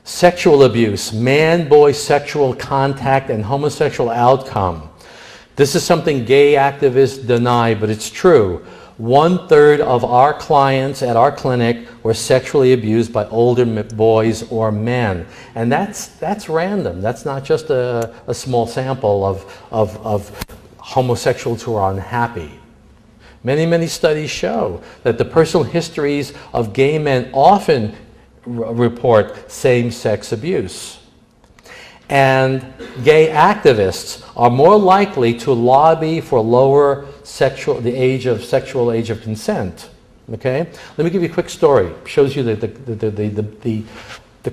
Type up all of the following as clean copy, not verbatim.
Sexual abuse, man-boy sexual contact and homosexual outcome. This is something gay activists deny, but it's true. 1/3 of our clients at our clinic were sexually abused by older boys or men. And that's random. That's not just a small sample of homosexuals who are unhappy. Many, many studies show that the personal histories of gay men often report same-sex abuse. And gay activists are more likely to lobby for lower sexual age of consent. Okay? Let me give you a quick story. It shows you the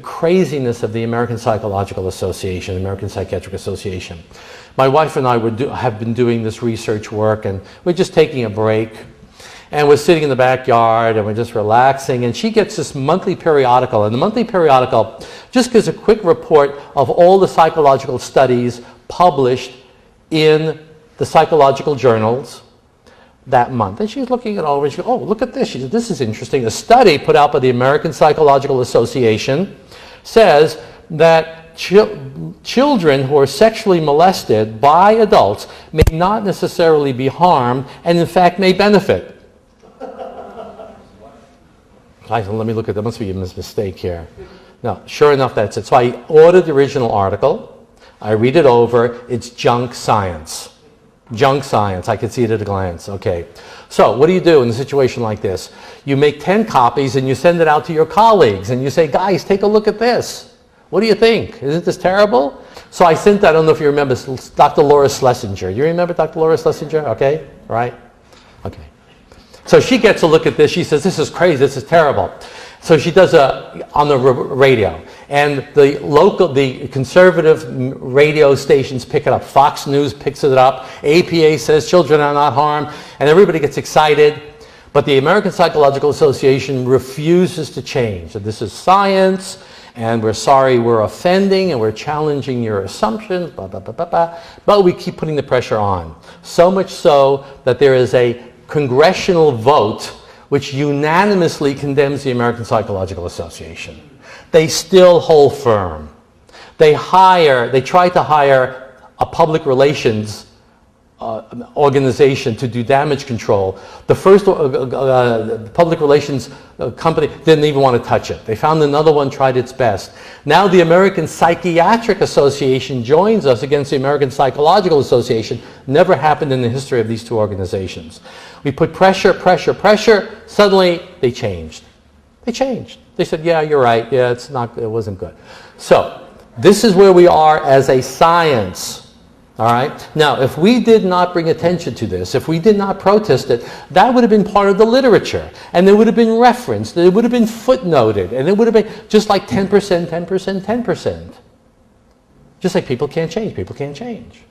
craziness of the American Psychological Association, American Psychiatric Association. My wife and I have been doing this research work, and we're just taking a break. And we're sitting in the backyard and we're just relaxing, and she gets this monthly periodical, and the monthly periodical just gives a quick report of all the psychological studies published in the psychological journals that month. And she's looking it over and she goes, oh, look at this. She said, this is interesting. A study put out by the American Psychological Association says that children who are sexually molested by adults may not necessarily be harmed, and in fact may benefit. Let me look at that. Must be a mistake here. No, sure enough, that's it. So I ordered the original article. I read it over. It's junk science. Junk science. I can see it at a glance. Okay. So what do you do in a situation like this? You make 10 copies and you send it out to your colleagues and you say, guys, take a look at this. What do you think? Isn't this terrible? So I sent, I don't know if you remember, Dr. Laura Schlesinger. You remember Dr. Laura Schlesinger? Okay. Right? Okay. So she gets a look at this. She says, this is crazy. This is terrible. So she does on the radio. And the conservative radio stations pick it up. Fox News picks it up. APA says children are not harmed. And everybody gets excited. But the American Psychological Association refuses to change. So this is science. And we're sorry we're offending. And we're challenging your assumptions. Blah, blah, blah, blah, blah. But we keep putting the pressure on. So much so that there is a congressional vote which unanimously condemns the American Psychological Association. They still hold firm. They try to hire a public relations organization to do damage control. The first public relations company didn't even want to touch it. They found another one, tried its best. Now the American Psychiatric Association joins us against the American Psychological Association. Never happened in the history of these two organizations. We put pressure, pressure, pressure. Suddenly they changed. They changed. They said, yeah, you're right. Yeah, it wasn't good. So this is where we are as a science. All right. Now, if we did not bring attention to this, if we did not protest it, that would have been part of the literature, and it would have been referenced, it would have been footnoted, and it would have been just like 10%, 10%, 10%. Just like people can't change. People can't change.